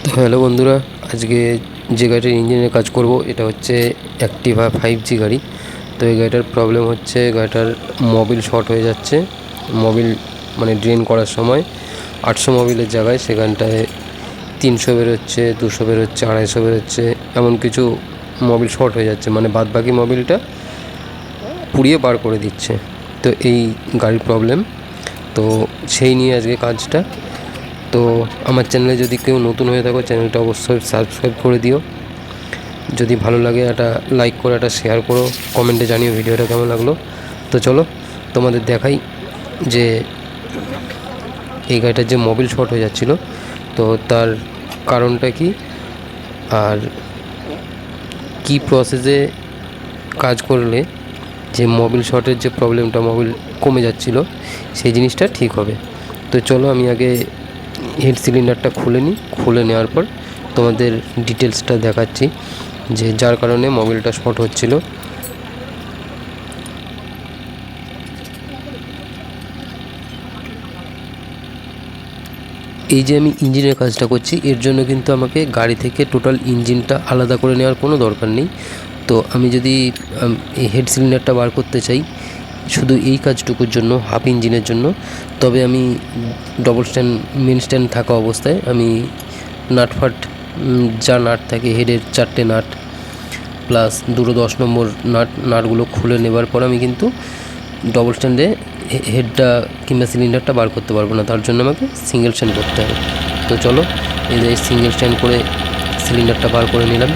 তো হ্যালো বন্ধুরা, আজকে যে গাড়িটার ইঞ্জিনের কাজ করব এটা হচ্ছে অ্যাক্টিভা 5G গাড়ি। তো এই গাড়িটার প্রবলেম হচ্ছে গাড়িটার মোবিল শর্ট হয়ে যাচ্ছে। মোবিল মানে ড্রেন করার সময় 800 মোবিলের জায়গায় সেখানটায় 300 বেরোচ্ছে, 200 বেরোচ্ছে, 250 বেরোচ্ছে, এমন কিছু মোবিল শর্ট হয়ে যাচ্ছে, মানে বাদবাকি মোবিলটা পুড়িয়ে বার করে দিচ্ছে। তো এই গাড়ির প্রবলেম, তো সেই নিয়ে আজকে কাজটা। তো আমার চ্যানেলে যদি কেউ নতুন হয়ে থাকো, চ্যানেলটা অবশ্যই সাবস্ক্রাইব করে দিও। যদি ভালো লাগে একটা লাইক করে একটা শেয়ার করো, কমেন্টে জানিও ভিডিওটা কেমন লাগলো। তো চলো তোমাদের দেখাই যে এই গাড়িটার যে মোবিল শর্ট হয়ে যাচ্ছিলো, তো তার কারণটা কি আর কি প্রসেসে কাজ করলে যে মোবিল শর্টের যে প্রবলেমটা, মোবিল কমে যাচ্ছিলো, সেই জিনিসটা ঠিক হবে। তো চলো আমি আগে হেড সিলিন্ডারটা খুলে নেওয়ার পর তোমাদের ডিটেলসটা দেখাচ্ছি যে যার কারণে মোবিলটা শর্ট হচ্ছিল। এই যে আমি ইঞ্জিনের কাজটা করছি, এর জন্য কিন্তু আমাকে গাড়ি থেকে টোটাল ইঞ্জিনটা আলাদা করে নেওয়ার কোনো দরকার নেই। তো আমি যদি এই হেড সিলিন্ডারটা বার করতে চাই শুধু এই কাজটুকুর জন্য, হাফ ইঞ্জিনের জন্য, তবে আমি ডবল স্ট্যান্ড, মেন স্ট্যান্ড থাকা অবস্থায় আমি নাটফাট, যা নাট থাকে হেডের 4টে নাট প্লাস দুটো 10 নম্বর নাটগুলো খুলে নেবার পর আমি কিন্তু ডবল স্ট্যান্ডে হেডটা কিংবা সিলিন্ডারটা বার করতে পারবো না, তার জন্য আমাকে সিঙ্গেল স্ট্যান্ড করতে হবে। তো চলো এই যে সিঙ্গেল স্ট্যান্ড করে সিলিন্ডারটা বার করে নিলাম।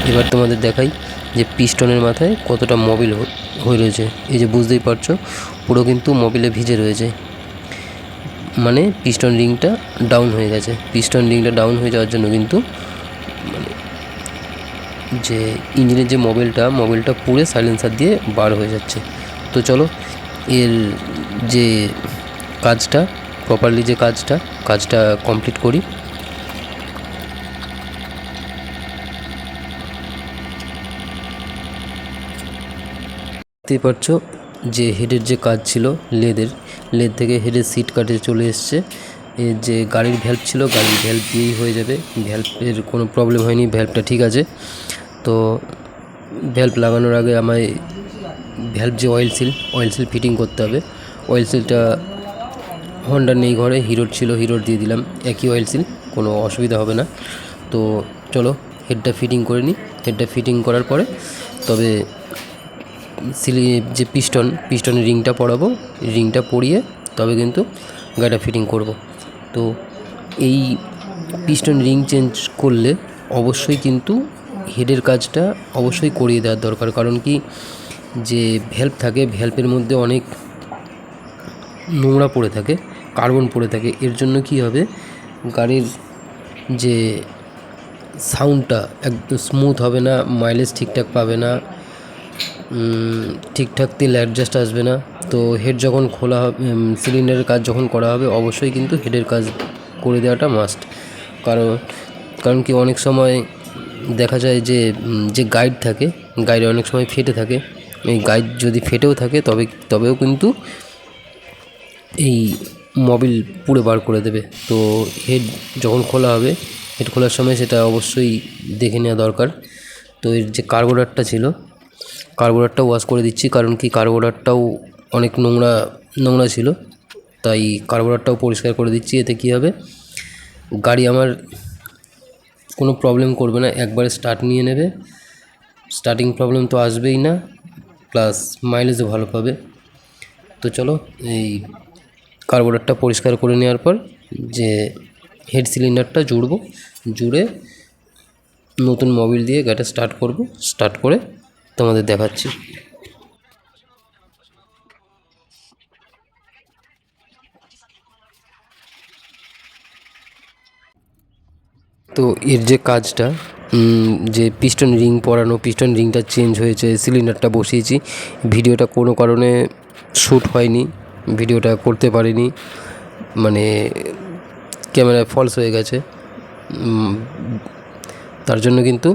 এবার তোমাদের দেখাই যে পিস্টনের মাথায় কতটা মোবিল হয়ে রয়েছে। এই যে বুঝতেই পারছো, পুরো কিন্তু মোবিলে ভিজে রয়েছে, মানে পিস্টন রিংটা ডাউন হয়ে গেছে। পিস্টন রিংটা ডাউন হয়ে যাওয়ার জন্য কিন্তু মানে যে ইঞ্জিনের যে মোবিলটা পুড়ে সাইলেন্সার দিয়ে বার হয়ে যাচ্ছে। তো চলো এর যে কাজটা, প্রপারলি যে কাজটা কমপ্লিট করি। দেখতেই পারছো যে হেডের যে কাজ ছিল, লেদ থেকে হেডের সিট কাটে চলে এসছে। এর যে গাড়ির ভ্যালভ ছিল, গাড়ির ভ্যালভ দিয়েই হয়ে যাবে, ভ্যালভের কোনো প্রবলেম হয়নি, ভ্যালভটা ঠিক আছে। তো ভ্যালভ লাগানোর আগে আমায় ভ্যালভ যে অয়েল সিল ফিটিং করতে হবে। অয়েল সিলটা হন্ডার নেই ঘরে, হিরোর ছিল, হিরোর দিয়ে দিলাম, একই অয়েল সিল, কোনো অসুবিধা হবে না। তো চলো হেডটা ফিটিং করে নিই। হেডটা ফিটিং করার পরে তবে যে পিস্টনের রিংটা পরাবো, রিংটা পরিয়ে তবে কিন্তু গাড়িটা ফিটিং করব। তো এই পিস্টন রিং চেঞ্জ করলে অবশ্যই কিন্তু হেডের কাজটা অবশ্যই করিয়ে দেওয়ার দরকার। কারণ কি, যে ভ্যালভ থাকে, ভ্যালভের মধ্যে অনেক নোংরা পড়ে থাকে, কার্বন পড়ে থাকে। এর জন্য কি হবে, গাড়ির যে সাউন্ডটা একদম স্মুথ হবে না, মাইলেজ ঠিকঠাক পাবে না, ঠিকঠাক তেল অ্যাডজাস্ট আসবে না। তো হেড যখন খোলা হবে, সিলিন্ডারের কাজ যখন করা হবে, অবশ্যই কিন্তু হেডের কাজ করে দেওয়াটা মাস্ট। কারণ কি, অনেক সময় দেখা যায় যে যে গাইড থাকে, গাইড অনেক সময় ফেটে থাকে। এই গাইড যদি ফেটেও থাকে তবেও কিন্তু এই মোবিল পুড়ে বার করে দেবে। তো হেড যখন খোলা হবে, হেড খোলার সময় সেটা অবশ্যই দেখে নেওয়া দরকার। তো এর যে কার্বোরেটরটাও ওয়াশ করে দিচ্ছি, কারণ কি কার্বোরেটরটাও অনেক নোংরা ছিল, তাই কার্বোরেটরটাও পরিষ্কার করে দিচ্ছি। এতে কী হবে, গাড়ি আমার কোনো প্রবলেম করবে না, একবারে স্টার্ট নিয়ে নেবে, স্টার্টিং প্রবলেম তো আসবেই না, প্লাস মাইলেজও ভালো পাবে। তো চলো এই কার্বোরেটরটা পরিষ্কার করে নেওয়ার পর যে হেড সিলিন্ডারটা জুড়ে নতুন মোবিল দিয়ে গাড়িটা স্টার্ট করে তোমাদের দেখাচ্ছি। তো এর যে কাজটা, যে পিস্টন রিং পরানো, পিস্টন রিংটা চেঞ্জ হয়েছে, সিলিন্ডারটা বসিয়েছি, ভিডিওটা কোনো কারণে শ্যুট হয়নি, ভিডিওটা করতে পারিনি, মানে ক্যামেরায় ফলস হয়ে গেছে, তার জন্য কিন্তু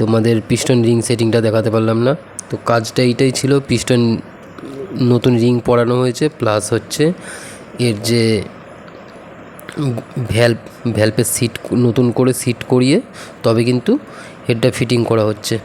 তোমাদের পিস্টন রিং সেটিংটা দেখাতে পারলাম না। তো কাজটা এইটাই ছিল, পিস্টন নতুন রিং পরানো হয়েছে, প্লাস হচ্ছে এর যে ভ্যালভ ভ্যালভের সিট নতুন করে সিট করিয়ে তবে কিন্তু হেডটা ফিটিং করা হচ্ছে।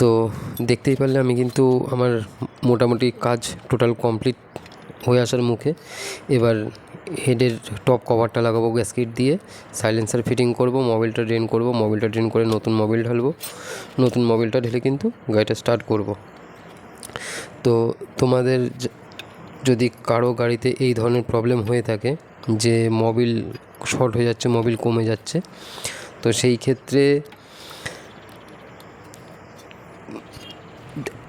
তো দেখতেই পারলে আমি কিন্তু আমার মোটামুটি কাজ টোটাল কমপ্লিট হয়ে আসার মুখে। এবার হেডের টপ কভারটা লাগাবো গ্যাসকিট দিয়ে, সাইলেন্সার ফিটিং করব, মোবিলটা ড্রেন করব, মোবিলটা ড্রেন করে নতুন মোবিল ঢালবো, নতুন মোবিলটা ঢেলে কিন্তু গাড়িটা স্টার্ট করব। তো তোমাদের যদি কারো গাড়িতে এই ধরনের প্রবলেম হয়ে থাকে যে মোবিল শর্ট হয়ে যাচ্ছে, মোবিল কমে যাচ্ছে, তো সেই ক্ষেত্রে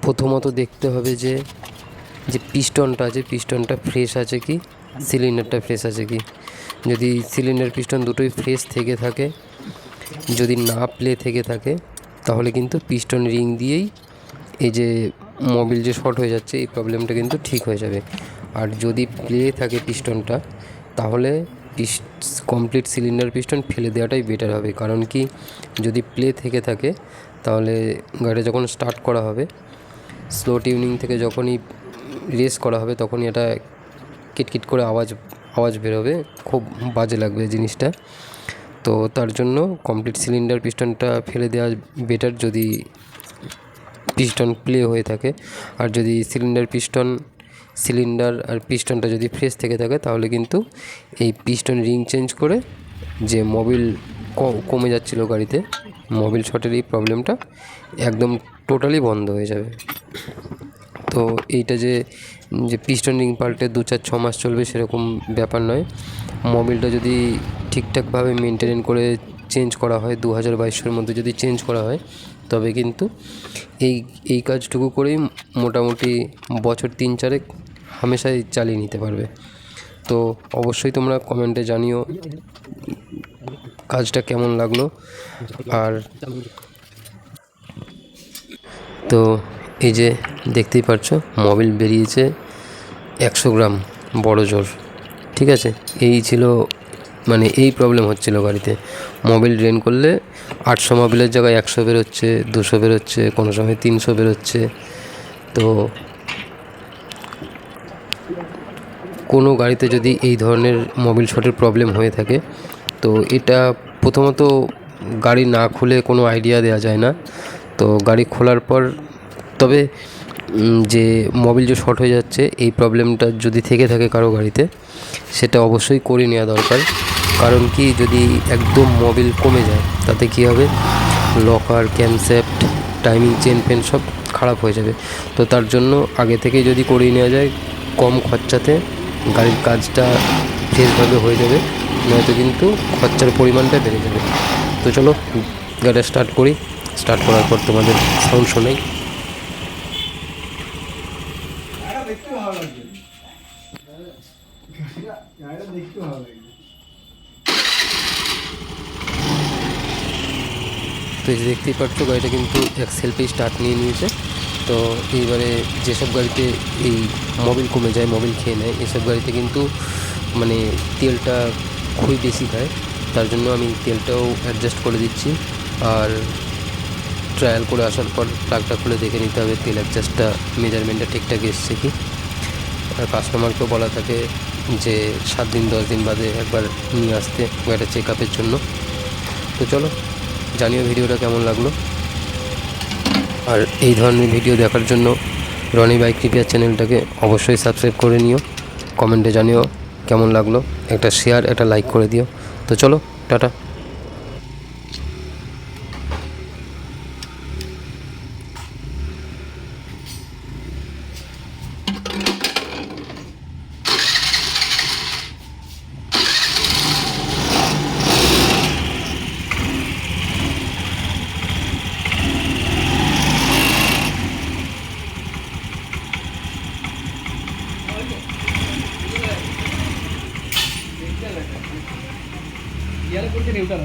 প্রথমত দেখতে হবে যে পিস্টনটা আছে, পিস্টনটা ফ্রেশ আছে কি, সিলিন্ডারটা ফ্রেশ আছে কি। যদি সিলিন্ডার পিস্টন দুটোই ফ্রেশ থেকে থাকে, যদি না প্লে থেকে থাকে, তাহলে কিন্তু পিস্টন রিং দিয়েই এই যে মোবিল যে শর্ট হয়ে যাচ্ছে এই প্রবলেমটা কিন্তু ঠিক হয়ে যাবে। আর যদি প্লে থাকে পিস্টনটা, তাহলে কমপ্লিট সিলিন্ডার পিস্টন ফেলে দেওয়াটাই বেটার হবে। কারণ কি, যদি প্লে থেকে থাকে তাহলে গাড়িটা যখন স্টার্ট করা হবে, স্লো টিউনিং থেকে যখনই রেস করা হবে, তখনই এটা কিটকিট করে আওয়াজ বেরোবে, খুব বাজে লাগবে জিনিসটা। তো তার জন্য কমপ্লিট সিলিন্ডার পিস্টনটা ফেলে দেওয়া বেটার যদি পিস্টন প্লে হয়ে থাকে। আর যদি সিলিন্ডার আর পিস্টনটা যদি ফ্রেশ থেকে থাকে, তাহলে কিন্তু এই পিস্টন রিং চেঞ্জ করে যে মোবিল কমে যাচ্ছিলো গাড়িতে, মোবিল শর্টের এই প্রবলেমটা একদম টোটালি বন্ধ হয়ে যাবে। তো এইটা যে পিস্টন রিং পাল্টে 2-4-6 মাস চলবে সেরকম ব্যাপার নয়। মোবিলটা যদি ঠিকঠাকভাবে মেনটেন করে চেঞ্জ করা হয়, 2022-এর মধ্যে যদি চেঞ্জ করা হয়, তবে কিন্তু এই কাজটুকু করেই মোটামুটি বছর 3-4 হামেশাই চালিয়ে নিতে পারবে। তো অবশ্যই তোমরা কমেন্টে জানিও কাজটা কেমন লাগলো। আর তো এই যে দেখতেই পাচ্ছ, মোবিল বেরিয়েছে 100 গ্রাম বড় জোর, ঠিক আছে। এই ছিল মানে এই প্রবলেম হচ্ছিলো গাড়িতে। মোবিল ড্রেন করলে 800 মোবিলের জায়গায় 100 বেরোচ্ছে, 200 বেরোচ্ছে, কোনো সময় 300 বেরোচ্ছে। তো কোনো গাড়িতে যদি এই ধরনের মোবিল শর্টের প্রবলেম হয়ে থাকে, তো এটা প্রথমত গাড়ি না খুলে কোনো আইডিয়া দেওয়া যায় না। তো গাড়ি খোলার পর তবে যে মোবিল যে শর্ট হয়ে যাচ্ছে এই প্রবলেমটা যদি থেকে থাকে কারো গাড়িতে, সেটা অবশ্যই করে নেওয়া দরকার। কারণ কি, যদি একদম মোবিল কমে যায় তাতে কী হবে, লকার, ক্যামশেফট, টাইমিং চেন ফেন সব খারাপ হয়ে যাবে। তো তার জন্য আগে থেকেই যদি করিয়ে নেওয়া যায়, কম খরচাতে গাড়ির কাজটা ফ্রেশভাবে হয়ে যাবে, নয়তো কিন্তু খরচার পরিমাণটা বেড়ে যাবে। তো চলো গাড়িটা স্টার্ট করি, স্টার্ট করার পর তোমাদের সাউন্ড শোনাই। তো এই যে দেখতেই পাচ্ছ গাড়িটা কিন্তু এক সেলফেই স্টার্ট নিয়ে নিয়েছে। তো এইবারে যেসব গাড়িতে এই মোবিল কমে যায়, মোবিল খেয়ে নেয়, এসব গাড়িতে কিন্তু মানে তেলটা খুবই বেশি খায়। তার জন্য আমি তেলটাও অ্যাডজাস্ট করে দিচ্ছি। আর ট্রায়াল করে আসার পর প্লাগটা খুলে দেখে নিতে হবে তেল অ্যাডজাস্টটা মেজারমেন্টটা ঠিকঠাক এসছে কি। আর কাস্টমারকেও বলা থাকে যে 7 দিন 10 দিন বাদে একবার নিয়ে আসতে গাড়িটা চেক আপের জন্য। তো চলো জানিও ভিডিওটা কেমন লাগলো। আর এই ধরনের ভিডিও দেখার জন্য রনি বাইক রিপেয়ার চ্যানেলটাকে অবশ্যই সাবস্ক্রাইব করে নিও। কমেন্টে জানিও কেমন লাগলো, একটা শেয়ার একটা লাইক করে দিও। তো চলো টাটা। ইয়ার করতে নেউটা